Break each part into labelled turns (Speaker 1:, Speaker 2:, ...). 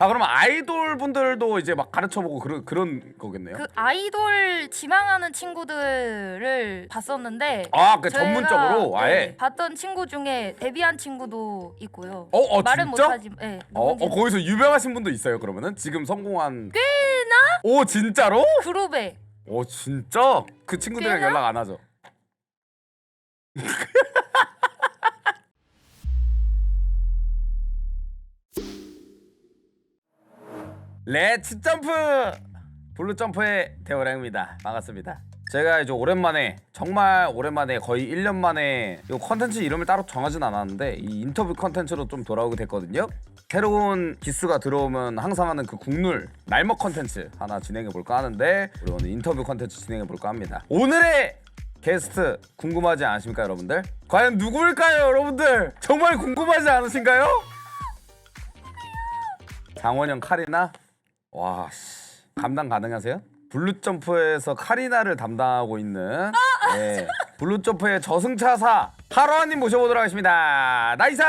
Speaker 1: 아 그러면 아이돌 분들도 이제 막 가르쳐보고 그런 거겠네요.
Speaker 2: 그 아이돌 지망하는 친구들을 봤었는데
Speaker 1: 아, 그
Speaker 2: 제가,
Speaker 1: 전문적으로 아예.
Speaker 2: 네, 봤던 친구 중에 데뷔한 친구도 있고요. 말은
Speaker 1: 진짜?
Speaker 2: 못하지. 네, 누군지.
Speaker 1: 거기서 유명하신 분도 있어요. 그러면은 지금 성공한 꽤나? 오 진짜로?
Speaker 2: 그룹에.
Speaker 1: 오 진짜? 그 친구들이랑
Speaker 2: 꽤나?
Speaker 1: 연락 안 하죠? 렛츠 점프! 블루 점프의 대호랑입니다. 반갑습니다. 제가 이제 오랜만에 정말 오랜만에 거의 1년 만에 이 컨텐츠 이름을 따로 정하진 않았는데 이 인터뷰 컨텐츠로 좀 돌아오게 됐거든요. 새로운 기수가 들어오면 항상 하는 그 국룰 날먹 컨텐츠 하나 진행해 볼까 하는데 우리 오늘 인터뷰 컨텐츠 진행해 볼까 합니다. 오늘의 게스트 궁금하지 않으십니까 여러분들? 과연 누구일까요 여러분들? 정말 궁금하지 않으신가요? 장원영 카리나? 와, 씨. 감당 가능하세요? 블루점프에서 카리나를 담당하고 있는 네, 블루점프의 저승차사 하루아님 모셔보도록 하겠습니다. 나이스!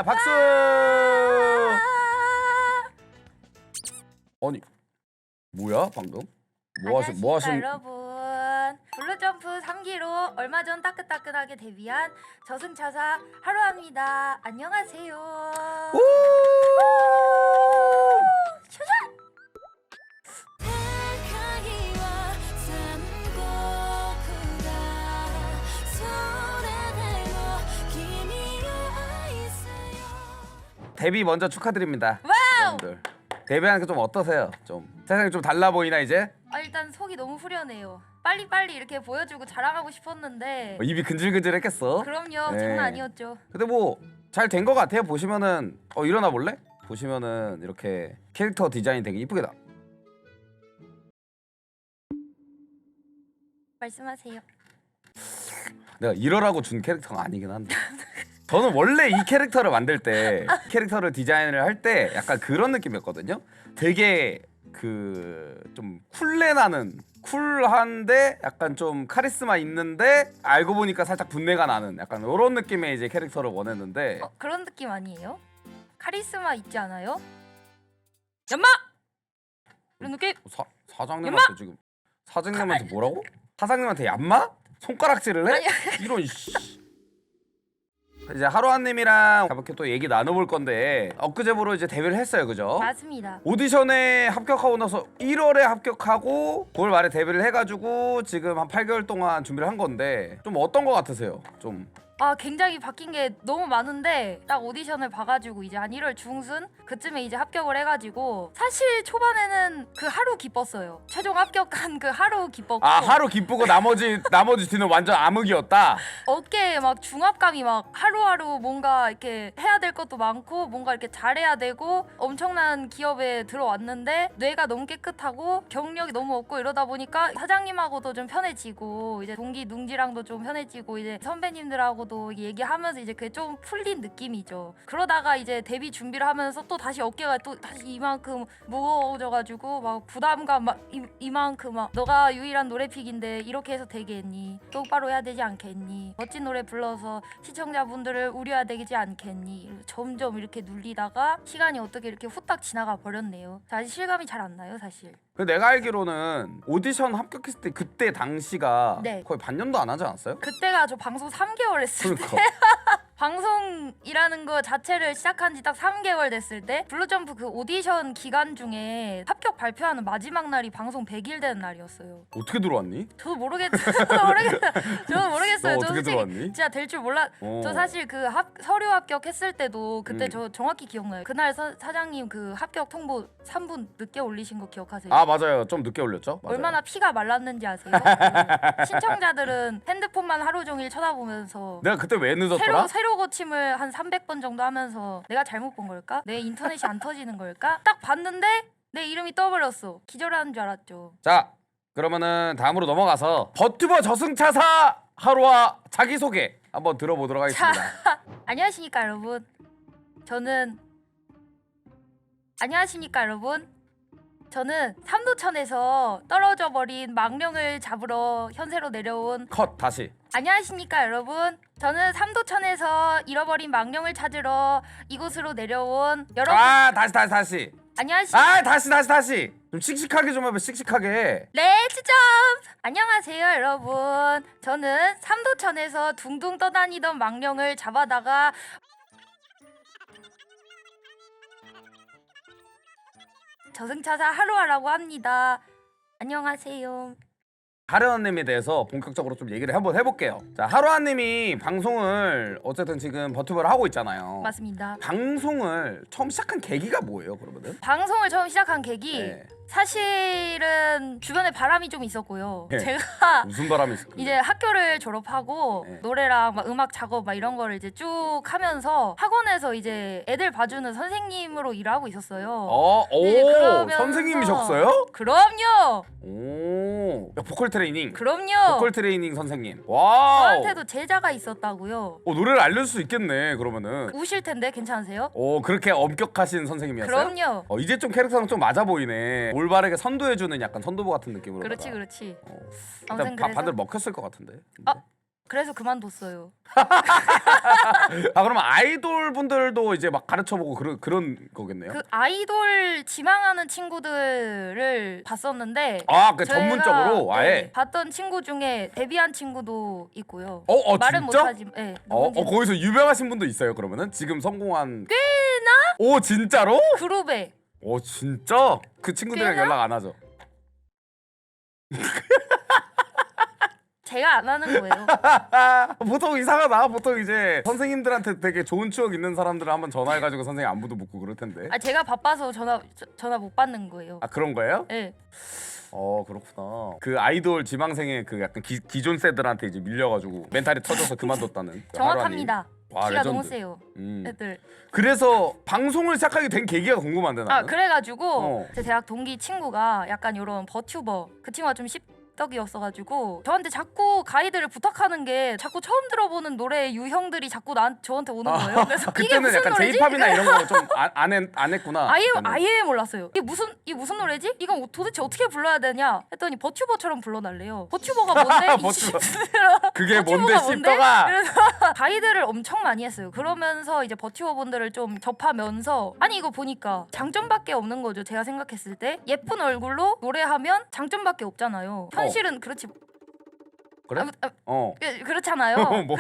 Speaker 1: 박수! 아니 뭐야 방금? 뭐 하신?
Speaker 2: 여러분, 블루점프 3기로 얼마 전 따끈따끈하게 데뷔한 저승차사 하루아입니다. 안녕하세요.
Speaker 1: 오! 데뷔 먼저 축하드립니다.
Speaker 2: 와우!
Speaker 1: 여러분들. 데뷔하는 게 좀 어떠세요? 좀 세상이 좀 달라 보이나 이제?
Speaker 2: 일단 속이 너무 후련해요. 빨리빨리 이렇게 보여주고 자랑하고 싶었는데
Speaker 1: 입이 근질근질했겠어.
Speaker 2: 그럼요.
Speaker 1: 네.
Speaker 2: 장난 아니었죠.
Speaker 1: 근데 뭐 잘 된 거 같아요. 보시면은 일어나 볼래? 보시면은 이렇게 캐릭터 디자인 되게 이쁘게 나.
Speaker 2: 말씀하세요.
Speaker 1: 내가 이러라고 준 캐릭터가 아니긴 한데. 저는 원래 이 캐릭터를 만들 때 캐릭터를 디자인을 할 때 약간 그런 느낌이었거든요. 되게 그 좀 쿨레나는 쿨한데 약간 좀 카리스마 있는데 알고 보니까 살짝 분내가 나는 약간 이런 느낌의 이제 캐릭터를 원했는데
Speaker 2: 그런 느낌 아니에요? 카리스마 있지 않아요? 연마! 이런 느낌?
Speaker 1: 사장님한테 지금 사장님한테 뭐라고? 사장님한테 얌마? 손가락질을 해?
Speaker 2: 아니.
Speaker 1: 이런 씨. 이제 하루아님이랑 가볍게 또 얘기 나눠볼 건데 엊그제부로 이제 데뷔를 했어요, 그죠?
Speaker 2: 맞습니다.
Speaker 1: 오디션에 합격하고 나서 1월에 합격하고 9월 말에 데뷔를 해가지고 지금 한 8개월 동안 준비를 한 건데 좀 어떤 거 같으세요? 좀
Speaker 2: 굉장히 바뀐 게 너무 많은데 딱 오디션을 봐가지고 이제 한 1월 중순 그쯤에 이제 합격을 해가지고 사실 초반에는 그 하루 기뻤어요. 최종 합격한 그 하루 기뻤고
Speaker 1: 하루 기쁘고 나머지 뒤는 완전 암흑이었다.
Speaker 2: 어깨에 막 중압감이 막 하루하루 뭔가 이렇게 해야 될 것도 많고 뭔가 이렇게 잘해야 되고 엄청난 기업에 들어왔는데 뇌가 너무 깨끗하고 경력이 너무 없고 이러다 보니까 사장님하고도 좀 편해지고 이제 동기 뭉지랑도 좀 편해지고 이제 선배님들하고도 얘기하면서 이제 그게 좀 풀린 느낌이죠. 그러다가 이제 데뷔 준비를 하면서 또 다시 어깨가 또 다시 이만큼 무거워져가지고 막 부담감 막 이만큼 막 너가 유일한 노래픽인데 이렇게 해서 되겠니? 똑바로 해야 되지 않겠니? 멋진 노래 불러서 시청자분들을 우려야 되지 않겠니? 점점 이렇게 눌리다가 시간이 어떻게 이렇게 후딱 지나가 버렸네요. 사실 실감이 잘 안 나요, 사실.
Speaker 1: 내가 알기로는 오디션 합격했을 때 그때 당시가
Speaker 2: 네.
Speaker 1: 거의 반년도 안 하지 않았어요?
Speaker 2: 그때가 저 방송 3개월 했을 때
Speaker 1: 그러니까
Speaker 2: 방송이라는 거 자체를 시작한 지 딱 3개월 됐을 때 블루점프 그 오디션 기간 중에 합격 발표하는 마지막 날이 방송 100일 되는 날이었어요.
Speaker 1: 어떻게 들어왔니?
Speaker 2: 저도 모르겠어요. 저도 모르겠어요.
Speaker 1: 너
Speaker 2: 저
Speaker 1: 어떻게
Speaker 2: 솔직히
Speaker 1: 들어왔니?
Speaker 2: 진짜 될 줄 몰라.
Speaker 1: 어.
Speaker 2: 저 사실 그 서류 합격했을 때도 그때
Speaker 1: 음.
Speaker 2: 저 정확히 기억나요. 그날 사장님 그 합격 통보 3분 늦게 올리신 거 기억하세요?
Speaker 1: 맞아요. 좀 늦게 올렸죠? 맞아요.
Speaker 2: 얼마나 피가 말랐는지 아세요? 그 신청자들은 핸드폰만 하루 종일 쳐다보면서
Speaker 1: 내가 그때 왜 늦었더라?
Speaker 2: 새로 고침을 한 300번 정도 하면서 내가 잘못 본 걸까? 내 인터넷이 안 터지는 걸까? 딱 봤는데 내 이름이 떠버렸어. 기절하는 줄 알았죠.
Speaker 1: 자, 그러면은 다음으로 넘어가서 버튜버 저승차사 하루아 자기소개 한번 들어보도록 하겠습니다.
Speaker 2: 안녕하십니까 여러분. 저는 삼도천에서 떨어져 버린 망령을 잡으러 현세로 내려온
Speaker 1: 컷 다시.
Speaker 2: 안녕하십니까 여러분. 저는 삼도천에서 잃어버린 망령을 찾으러 이곳으로 내려온 여러분.
Speaker 1: 아 다시.
Speaker 2: 안녕하십니까.
Speaker 1: 아 다시. 좀 씩씩하게 좀 해봐. 씩씩하게.
Speaker 2: 레츠 점프! 안녕하세요 여러분. 저는 삼도천에서 둥둥 떠다니던 망령을 잡아다가 저승차사 하루아라고 합니다. 안녕하세요.
Speaker 1: 하루아님에 대해서 본격적으로 좀 얘기를 한번 해볼게요. 자, 하루아님이 방송을 어쨌든 지금 버튜버를 하고 있잖아요.
Speaker 2: 맞습니다.
Speaker 1: 방송을 처음 시작한 계기가 뭐예요, 그러면은?
Speaker 2: 방송을 처음 시작한 계기
Speaker 1: 네.
Speaker 2: 사실은 주변에 바람이 좀 있었고요.
Speaker 1: 네.
Speaker 2: 제가
Speaker 1: 무슨 바람이 있을까?
Speaker 2: 이제 학교를 졸업하고
Speaker 1: 네.
Speaker 2: 노래랑 막 음악 작업 막 이런 거를 이제 쭉 하면서 학원에서 이제 애들 봐주는 선생님으로 일을 하고 있었어요. 네, 그러면서-
Speaker 1: 선생님이셨어요?
Speaker 2: 그럼요.
Speaker 1: 오, 야, 보컬 트레이닝.
Speaker 2: 그럼요.
Speaker 1: 보컬 트레이닝 선생님. 와우.
Speaker 2: 저한테도 제자가 있었다고요.
Speaker 1: 노래를 알려줄 수 있겠네, 그러면은.
Speaker 2: 우실 텐데 괜찮으세요?
Speaker 1: 오, 그렇게 엄격하신 선생님이었어요?
Speaker 2: 그럼요.
Speaker 1: 이제 좀 캐릭터랑 좀 맞아 보이네. 올바르게 선도해주는 약간 선도부 같은 느낌으로.
Speaker 2: 그렇지.
Speaker 1: 일단
Speaker 2: 아무튼 그래서
Speaker 1: 반대로 먹혔을 것 같은데. 근데.
Speaker 2: 아. 그래서 그만뒀어요.
Speaker 1: 아 그러면 아이돌 분들도 이제 막 가르쳐보고 그런 거겠네요.
Speaker 2: 그 아이돌 지망하는 친구들을 봤었는데
Speaker 1: 아, 그
Speaker 2: 제가,
Speaker 1: 전문적으로 아예.
Speaker 2: 네, 봤던 친구 중에 데뷔한 친구도 있고요.
Speaker 1: 진짜?
Speaker 2: 말은 못하지. 네, 누군지.
Speaker 1: 거기서 유명하신 분도 있어요. 그러면은 지금 성공한 꽤나? 오 진짜로?
Speaker 2: 그룹에
Speaker 1: 오 진짜? 그 친구들이랑
Speaker 2: 꽤나?
Speaker 1: 연락 안 하죠?
Speaker 2: 제가 안 하는 거예요.
Speaker 1: 보통 이상하다. 보통 이제 선생님들한테 되게 좋은 추억 있는 사람들은 한번 전화해가지고 선생님 안부도 묻고 그럴 텐데.
Speaker 2: 아 제가 바빠서 전화 못 받는 거예요.
Speaker 1: 아 그런 거예요?
Speaker 2: 네.
Speaker 1: 그렇구나. 그 아이돌 지망생의 그 약간 기존 세들한테 이제 밀려가지고 멘탈이 터져서 그만뒀다는. 그
Speaker 2: 정확합니다.
Speaker 1: 하루아님. 와,
Speaker 2: 키가
Speaker 1: 레전드.
Speaker 2: 너무 세요. 애들.
Speaker 1: 그래서 방송을 시작하게 된 계기가 궁금한데 나는.
Speaker 2: 아 그래가지고
Speaker 1: 어.
Speaker 2: 제 대학 동기 친구가 약간 이런 버튜버 그 친구가 좀 씹덕이었어가지고 저한테 자꾸 가이드를 부탁하는 게 자꾸 처음 들어보는 노래 유형들이 자꾸 저한테 오는 거예요. 그래서 이게
Speaker 1: 그때는
Speaker 2: 무슨
Speaker 1: 약간
Speaker 2: 노래지?
Speaker 1: J-팝이나 이런 거 좀 안 했구나. 그때는.
Speaker 2: 아예 몰랐어요. 이게 무슨 노래지? 이건 도대체 어떻게 불러야 되냐? 했더니 버튜버처럼 불러달래요. 버튜버가 뭔데? 이
Speaker 1: 버튜버.
Speaker 2: 씹들아.
Speaker 1: 그게 뭔데
Speaker 2: 버튜버가 뭔데?
Speaker 1: 씹더가.
Speaker 2: 그래서 가이드를 엄청 많이 했어요. 그러면서 이제 버튜버분들을 좀 접하면서 아니 이거 보니까 장점밖에 없는 거죠. 제가 생각했을 때 예쁜 얼굴로 노래하면 장점밖에 없잖아요. 현실은 그렇지.
Speaker 1: 그래?
Speaker 2: 그렇잖아요.
Speaker 1: 뭐.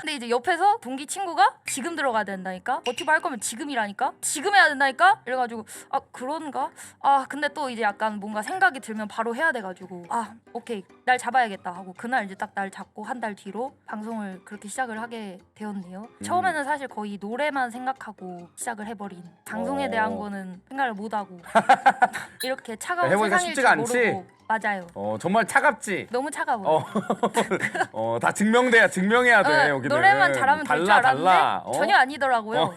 Speaker 2: 근데 이제 옆에서 동기 친구가 지금 들어가야 된다니까. 버튜버 할 거면 지금이라니까. 지금 해야 된다니까. 이래가지고 아 그런가? 아 근데 또 이제 약간 뭔가 생각이 들면 바로 해야 돼가지고 아 오케이 날 잡아야겠다 하고 그날 이제 딱 날 잡고 한 달 뒤로 방송을 그렇게 시작을 하게 되었네요. 처음에는 사실 거의 노래만 생각하고 시작을 해버린 방송에 대한 거는 생각을 못 하고 이렇게 차가운
Speaker 1: 해보니까
Speaker 2: 세상일
Speaker 1: 쉽지가
Speaker 2: 줄
Speaker 1: 않지?
Speaker 2: 모르고 맞아요.
Speaker 1: 정말 차갑지.
Speaker 2: 너무 차가워요.
Speaker 1: 다 증명해야 돼 여기는.
Speaker 2: 노래만 잘하면 될 줄 알았는데
Speaker 1: 달라.
Speaker 2: 전혀 아니더라고요.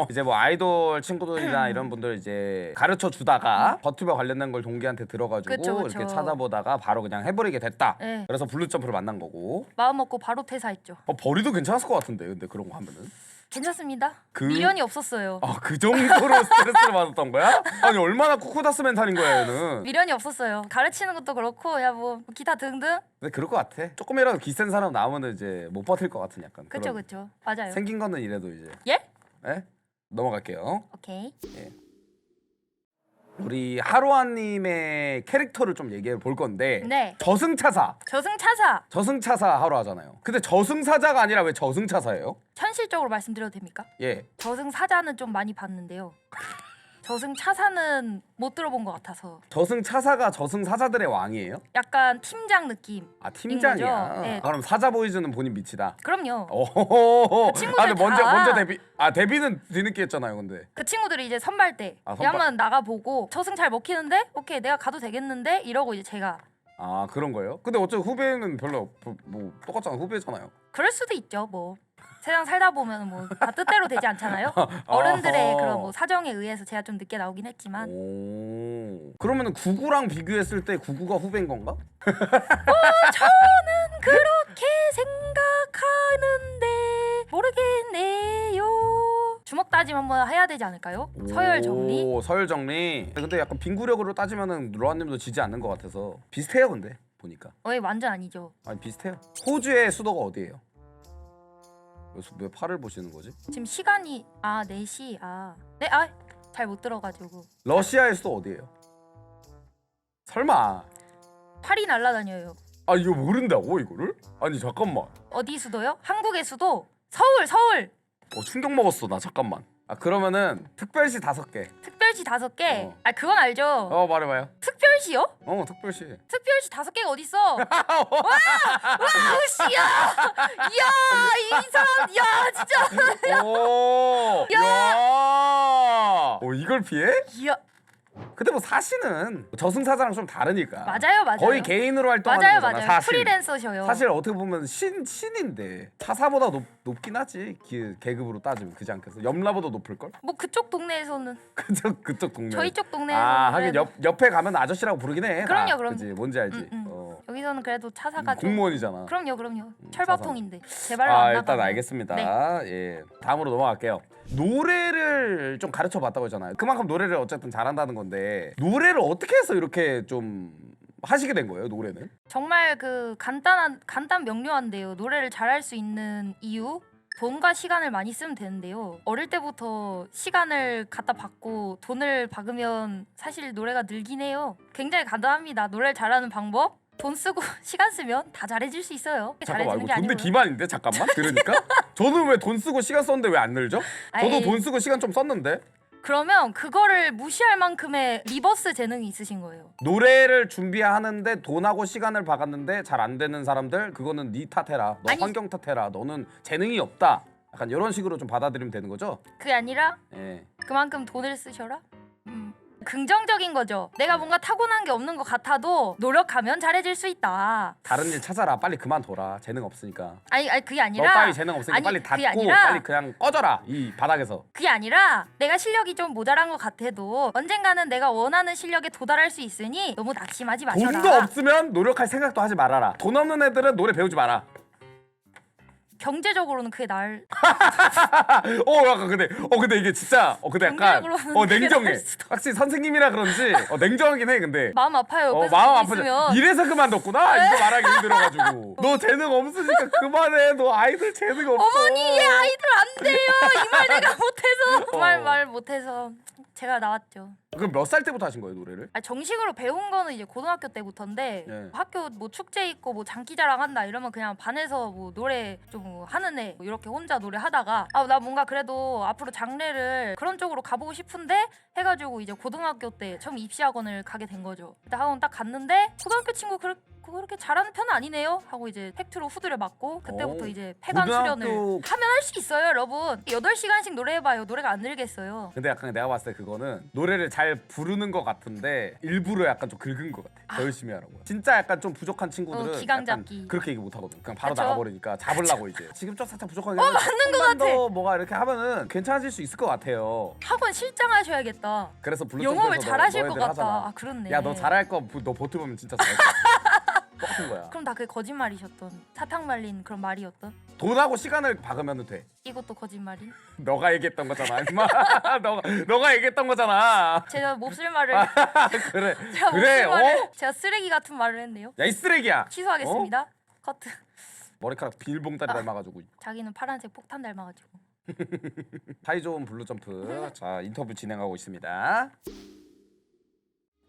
Speaker 1: 이제 뭐 아이돌 친구들이나 이런 분들 이제 가르쳐 주다가 버튜버 관련된 걸 동기한테 들어가지고
Speaker 2: 그쵸.
Speaker 1: 이렇게 찾아보다가 바로 그냥 해버리게 됐다.
Speaker 2: 네.
Speaker 1: 그래서 블루점프를 만난 거고.
Speaker 2: 마음 먹고 바로 퇴사했죠.
Speaker 1: 버리도 괜찮았을 것 같은데 근데 그런 거 하면은.
Speaker 2: 괜찮습니다.
Speaker 1: 그-
Speaker 2: 미련이 없었어요.
Speaker 1: 그 정도로 스트레스를 받았던 거야? 아니 얼마나 쿠쿠다스 멘탈인 거야 얘는.
Speaker 2: 미련이 없었어요. 가르치는 것도 그렇고 야 뭐 기타 등등.
Speaker 1: 근데 그럴 것 같아. 조금이라도 기센 사람 나오면 이제 못 버틸 것 같은 약간.
Speaker 2: 그쵸
Speaker 1: 그런.
Speaker 2: 그쵸. 맞아요.
Speaker 1: 생긴 거는 이래도 이제.
Speaker 2: 예?
Speaker 1: 예? 넘어갈게요.
Speaker 2: 오케이.
Speaker 1: 우리 하루아님의 캐릭터를 좀 얘기해 볼 건데.
Speaker 2: 네.
Speaker 1: 저승차사.
Speaker 2: 저승차사.
Speaker 1: 하루하잖아요. 근데 저승사자가 아니라 왜 저승차사예요?
Speaker 2: 현실적으로 말씀드려도 됩니까?
Speaker 1: 예.
Speaker 2: 저승사자는 좀 많이 봤는데요. 저승차사는 못 들어본 것 같아서
Speaker 1: 저승차사가 저승사자들의 왕이에요?
Speaker 2: 약간 팀장 느낌.
Speaker 1: 아 팀장이야.
Speaker 2: 거죠? 네.
Speaker 1: 그럼 사자 보이즈는 본인 밑이다.
Speaker 2: 그럼요.
Speaker 1: 오호호호.
Speaker 2: 그 친구들
Speaker 1: 근데
Speaker 2: 다-
Speaker 1: 먼저 데뷔. 데뷔는 뒤늦게 했잖아요, 근데.
Speaker 2: 그 친구들이 이제 선발 때
Speaker 1: 선발.
Speaker 2: 한번 나가보고 저승 잘 먹히는데 오케이 내가 가도 되겠는데 이러고 이제 제가
Speaker 1: 그런 거예요? 근데 어차피 후배는 별로 뭐 똑같잖아. 후배잖아요.
Speaker 2: 그럴 수도 있죠 뭐 세상 살다 보면 뭐 다 뜻대로 되지 않잖아요. 어른들의 그런 뭐 사정에 의해서 제가 좀 늦게 나오긴 했지만
Speaker 1: 오. 그러면은 구구랑 비교했을 때 구구가 후배인 건가?
Speaker 2: 저는 그렇게 생각하는데 모르겠네요. 주먹 다짐 한번 해야 되지 않을까요? 서열 정리.
Speaker 1: 서열 정리. 근데 약간 빙구력으로 따지면은 로아님도 지지 않는 것 같아서 비슷해요, 근데. 보니까.
Speaker 2: 완전 아니죠.
Speaker 1: 아니 비슷해요. 호주의 수도가 어디예요? 왜 팔을 보시는 거지?
Speaker 2: 지금 시간이 4시. 네, 잘 못 들어가지고.
Speaker 1: 러시아의 수도 어디예요? 설마.
Speaker 2: 팔이 날아다녀요.
Speaker 1: 아 이거 모른다고 이거를? 아니 잠깐만.
Speaker 2: 어디 수도요? 한국의 수도? 서울.
Speaker 1: 충격 먹었어 나 잠깐만. 그러면은 특별시 5개.
Speaker 2: 특별시 5개. 그건 알죠.
Speaker 1: 말해봐요.
Speaker 2: 특별시요?
Speaker 1: 특별시.
Speaker 2: 특별시 5개가 어딨어? 와, 씨야. 야, 이 사람, 야, 진짜.
Speaker 1: 오. 야. 이걸 피해?
Speaker 2: 야,
Speaker 1: 근데 뭐 사실은 저승사자랑 좀 다르니까.
Speaker 2: 맞아요.
Speaker 1: 거의 개인으로 활동하는 거잖아. 사실.
Speaker 2: 프리랜서셔요.
Speaker 1: 사실 어떻게 보면 신인데 차사보다 높긴 하지. 계급으로 따지면 그지 않겠어? 염라보다 높을 걸?
Speaker 2: 뭐 그쪽 동네에서는
Speaker 1: 그쪽 동네.
Speaker 2: 저희 쪽 동네에서는
Speaker 1: 하긴 옆에 가면 아저씨라고 부르긴 해.
Speaker 2: 그럼요.
Speaker 1: 그지 뭔지 알지.
Speaker 2: 여기서는 그래도 차사가 좀
Speaker 1: 공무원이잖아.
Speaker 2: 그럼요. 철밥통인데 제발로 안 나가.
Speaker 1: 일단 알겠습니다.
Speaker 2: 네.
Speaker 1: 예, 다음으로 넘어갈게요. 노래를 좀 가르쳐 봤다고 했잖아요. 그만큼 노래를 어쨌든 잘한다는 건데 노래를 어떻게 해서 이렇게 좀 하시게 된 거예요? 노래는?
Speaker 2: 정말 그 간단 명료한데요. 노래를 잘할 수 있는 이유? 돈과 시간을 많이 쓰면 되는데요. 어릴 때부터 시간을 갖다 받고 돈을 박으면 사실 노래가 늘긴 해요. 굉장히 간단합니다. 노래를 잘하는 방법? 돈 쓰고 시간 쓰면 다 잘해질 수 있어요.
Speaker 1: 잠깐만
Speaker 2: 잘해지는
Speaker 1: 이거
Speaker 2: 게
Speaker 1: 돈대
Speaker 2: 아니고요.
Speaker 1: 기반인데 잠깐만 그러니까 저는 왜 돈 쓰고 시간 썼는데 왜 안 늘죠? 저도
Speaker 2: 아이.
Speaker 1: 돈 쓰고 시간 좀 썼는데
Speaker 2: 그러면 그거를 무시할 만큼의 리버스 재능이 있으신 거예요.
Speaker 1: 노래를 준비하는데 돈하고 시간을 박았는데 잘 안 되는 사람들 그거는 네 탓해라. 너
Speaker 2: 아니.
Speaker 1: 환경 탓해라. 너는 재능이 없다. 약간 이런 식으로 좀 받아들이면 되는 거죠?
Speaker 2: 그게 아니라
Speaker 1: 예.
Speaker 2: 그만큼 돈을 쓰셔라. 긍정적인 거죠. 내가 뭔가 타고난 게 없는 것 같아도 노력하면 잘해질 수 있다.
Speaker 1: 다른 일 찾아라. 빨리 그만둬라. 재능 없으니까.
Speaker 2: 아니 그게
Speaker 1: 너
Speaker 2: 아니라
Speaker 1: 따위 재능 없으니까
Speaker 2: 아니,
Speaker 1: 빨리
Speaker 2: 그게
Speaker 1: 닫고
Speaker 2: 아니라-
Speaker 1: 빨리 그냥 꺼져라. 이 바닥에서.
Speaker 2: 그게 아니라 내가 실력이 좀 모자란 것 같아도 언젠가는 내가 원하는 실력에 도달할 수 있으니 너무 낙심하지 마셔라.
Speaker 1: 돈도 없으면 노력할 생각도 하지 말아라. 돈 없는 애들은 노래 배우지 마라.
Speaker 2: 경제적으로는 그게
Speaker 1: 약간 근데 이게 진짜 근데 약간
Speaker 2: 경제적으로는 그게
Speaker 1: 냉정해.
Speaker 2: 나을 수도.
Speaker 1: 확실히 선생님이라 그런지 냉정하긴 해. 근데
Speaker 2: 마음 아파요. 옆에서
Speaker 1: 마음
Speaker 2: 듣고
Speaker 1: 아프지.
Speaker 2: 있으면.
Speaker 1: 이래서 그만뒀구나. 이거 말하기 힘들어가지고. 너 재능 없으니까 그만해. 너 아이들 재능 없어.
Speaker 2: 어머니 아이들 안 돼요. 이 말 내가 못해서 그 말 못해서 제가 나왔죠.
Speaker 1: 그럼 몇 살 때부터 하신 거예요 노래를?
Speaker 2: 정식으로 배운 거는 이제 고등학교 때부터인데
Speaker 1: 네.
Speaker 2: 학교 뭐 축제 있고 뭐 장기자랑 한다 이러면 그냥 반에서 뭐 노래 좀 하는 애 이렇게 혼자 노래 하다가 나 뭔가 그래도 앞으로 장래를 그런 쪽으로 가보고 싶은데 해가지고 이제 고등학교 때 처음 입시학원을 가게 된 거죠. 그때 학원 딱 갔는데 고등학교 친구 그렇게 잘하는 편은 아니네요 하고 이제 팩트로 후드를 맞고 그때부터 이제 폐관 수련을 하면 할 수 있어요 여러분. 8시간씩 노래해봐요. 노래가 안 늘겠어요.
Speaker 1: 근데 약간 내가 봤을 때 그거는 노래를 잘 부르는 것 같은데 일부러 약간 좀 긁은 것 같아. 더 열심히 하라고. 진짜 약간 좀 부족한 친구들은
Speaker 2: 기강
Speaker 1: 약간
Speaker 2: 잡기.
Speaker 1: 그렇게 얘기 못 하거든. 그냥 바로
Speaker 2: 그쵸?
Speaker 1: 나가버리니까 잡으려고 이제. 지금 좀 살짝 부족하게
Speaker 2: 맞는 것 같아.
Speaker 1: 더 뭐가 이렇게 하면은 괜찮아질 수 있을 것 같아요.
Speaker 2: 학원 실장하셔야겠다.
Speaker 1: 그래서 블루
Speaker 2: 영업을
Speaker 1: 점프에서
Speaker 2: 잘하실 것
Speaker 1: 너희들
Speaker 2: 같다.
Speaker 1: 하잖아.
Speaker 2: 그렇네.
Speaker 1: 야 너 잘할 거 너 버트 보면 진짜 잘할 똑같은 거야.
Speaker 2: 그럼 다 그게 거짓말이셨던 사탕 말린 그런 말이었던
Speaker 1: 돈하고 시간을 박으면 돼.
Speaker 2: 이것도 거짓말인?
Speaker 1: 너가 얘기했던 거잖아. 임마. 너가 얘기했던 거잖아.
Speaker 2: 제가 몹쓸 말을
Speaker 1: 그래.
Speaker 2: 제가
Speaker 1: 그래.
Speaker 2: 몹쓸 말을 제가 쓰레기 같은 말을 했네요.
Speaker 1: 야 이 쓰레기야.
Speaker 2: 취소하겠습니다. 커트.
Speaker 1: 머리카락 비닐봉다리 닮아가지고.
Speaker 2: 자기는 파란색 폭탄 닮아가지고.
Speaker 1: 사이 좋은 블루 점프. 자 인터뷰 진행하고 있습니다.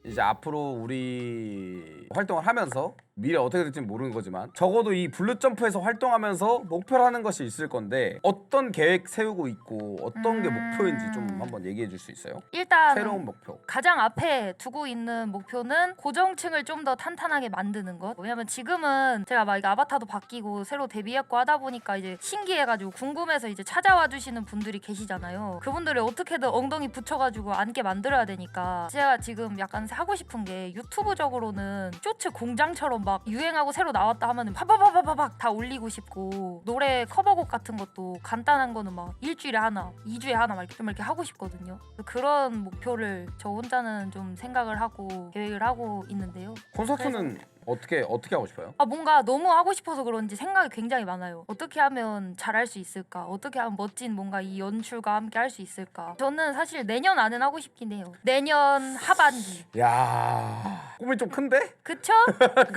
Speaker 1: 이제 앞으로 우리 활동을 하면서 미래 어떻게 될지 모르는 거지만 적어도 이 블루 점프에서 활동하면서 목표를 하는 것이 있을 건데 어떤 계획 세우고 있고 어떤 게 목표인지 좀 한번 얘기해 줄 수 있어요?
Speaker 2: 일단
Speaker 1: 새로운 목표.
Speaker 2: 가장 앞에 두고 있는 목표는 고정층을 좀 더 탄탄하게 만드는 것. 왜냐면 지금은 제가 막 이게 아바타도 바뀌고 새로 데뷔했고 하다 보니까 이제 신기해가지고 궁금해서 이제 찾아와 주시는 분들이 계시잖아요. 그분들을 어떻게든 엉덩이 붙여가지고 앉게 만들어야 되니까 제가 지금 약간 하고 싶은 게 유튜브적으로는 쇼츠 공장처럼 막 유행하고 새로 나왔다 하면은 파파파파파박 다 올리고 싶고 노래 커버곡 같은 것도 간단한 거는 막 일주일에 하나, 2주에 하나 막 좀 이렇게 하고 싶거든요. 그런 목표를 저 혼자는 좀 생각을 하고 계획을 하고 있는데요.
Speaker 1: 콘서트는 어떻게 하고 싶어요?
Speaker 2: 뭔가 너무 하고 싶어서 그런지 생각이 굉장히 많아요. 어떻게 하면 잘할 수 있을까? 어떻게 하면 멋진 뭔가 이 연출과 함께 할 수 있을까? 저는 사실 내년 안엔 하고 싶긴 해요. 내년 하반기.
Speaker 1: 야 꿈이 좀 큰데?
Speaker 2: 그쵸?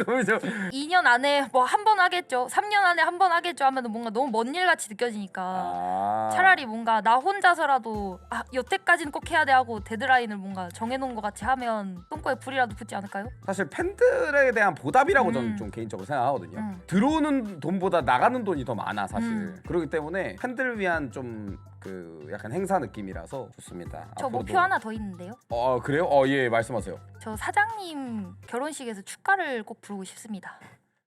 Speaker 1: 꿈이 좀
Speaker 2: 2년 안에 뭐 한 번 하겠죠. 3년 안에 한 번 하겠죠 하면 뭔가 너무 먼 일 같이 느껴지니까 차라리 뭔가 나 혼자서라도 여태까지는 꼭 해야 돼 하고 데드라인을 뭔가 정해놓은 것 같이 하면 똥꼬에 불이라도 붙지 않을까요?
Speaker 1: 사실 팬들에 대한 보답이라고 저는 좀 개인적으로 생각하거든요. 들어오는 돈보다 나가는 돈이 더 많아 사실. 그렇기 때문에 팬들을 위한 좀 그 약간 행사 느낌이라서 좋습니다.
Speaker 2: 저
Speaker 1: 앞으로도-
Speaker 2: 목표 하나 더 있는데요.
Speaker 1: 그래요? 예, 말씀하세요.
Speaker 2: 저 사장님 결혼식에서 축가를 꼭 부르고 싶습니다.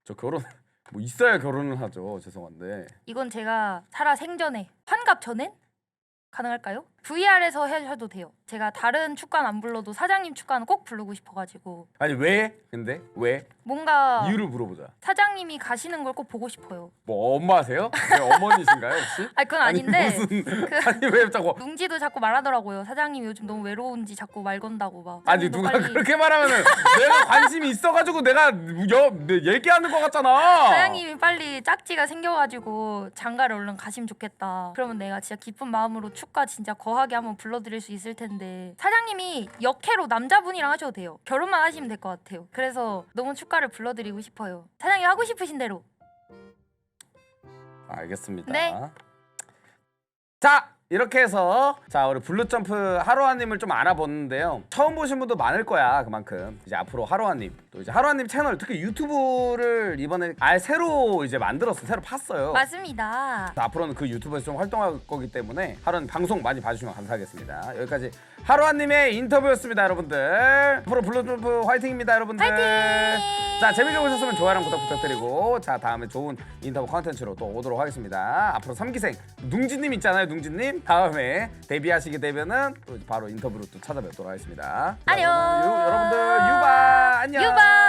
Speaker 1: 저 결혼 뭐 있어야 결혼을 하죠. 죄송한데.
Speaker 2: 이건 제가 살아 생전에 환갑 전엔 가능할까요? VR에서 해주셔도 돼요. 제가 다른 축가는 안 불러도 사장님 축가는 꼭 부르고 싶어가지고
Speaker 1: 아니 왜? 근데 왜?
Speaker 2: 뭔가
Speaker 1: 이유를 물어보자.
Speaker 2: 사장님이 가시는 걸 꼭 보고 싶어요.
Speaker 1: 뭐 엄마세요? 네, 어머니신가요 혹시?
Speaker 2: 아니 그건 아닌데
Speaker 1: 무슨
Speaker 2: 그
Speaker 1: 아니 왜 자꾸
Speaker 2: 뭉지도 자꾸 말하더라고요. 사장님 요즘 너무 외로운지 자꾸 말 건다고 막.
Speaker 1: 아니
Speaker 2: 사장님도
Speaker 1: 누가
Speaker 2: 빨리-
Speaker 1: 그렇게 말하면은 내가 관심이 있어가지고 내가 얘기하는 것 같잖아.
Speaker 2: 사장님이 빨리 짝지가 생겨가지고 장가를 얼른 가시면 좋겠다. 그러면 내가 진짜 기쁜 마음으로 축가 진짜 거하게 한번 불러드릴 수 있을 텐데 사장님이 역해로 남자분이랑 하셔도 돼요. 결혼만 하시면 될 것 같아요. 그래서 너무 축가를 불러드리고 싶어요. 사장님 하고 싶으신 대로.
Speaker 1: 알겠습니다.
Speaker 2: 네.
Speaker 1: 자 이렇게 해서 자 우리 블루점프 하루아님을 좀 알아봤는데요. 처음 보신 분도 많을 거야. 그만큼 이제 앞으로 하루아님 또 이제 하루아님 채널 특히 유튜브를 이번에 새로 이제 만들었어. 새로 팠어요.
Speaker 2: 맞습니다.
Speaker 1: 앞으로는 그 유튜브에서 좀 활동할 거기 때문에 하루는 방송 많이 봐주시면 감사하겠습니다. 여기까지 하루아님의 인터뷰였습니다, 여러분들. 앞으로 블루점프 화이팅입니다, 여러분들.
Speaker 2: 화이팅!
Speaker 1: 자 재밌게 보셨으면 좋아요랑 구독 부탁드리고 자 다음에 좋은 인터뷰 컨텐츠로 또 오도록 하겠습니다. 앞으로 3기생 뭉지님 있잖아요, 뭉지님. 다음에 데뷔하시게 되면은 또 바로 인터뷰로 또 찾아뵙도록 하겠습니다.
Speaker 2: 안녕.
Speaker 1: 여러분들 유바 안녕.
Speaker 2: 유바.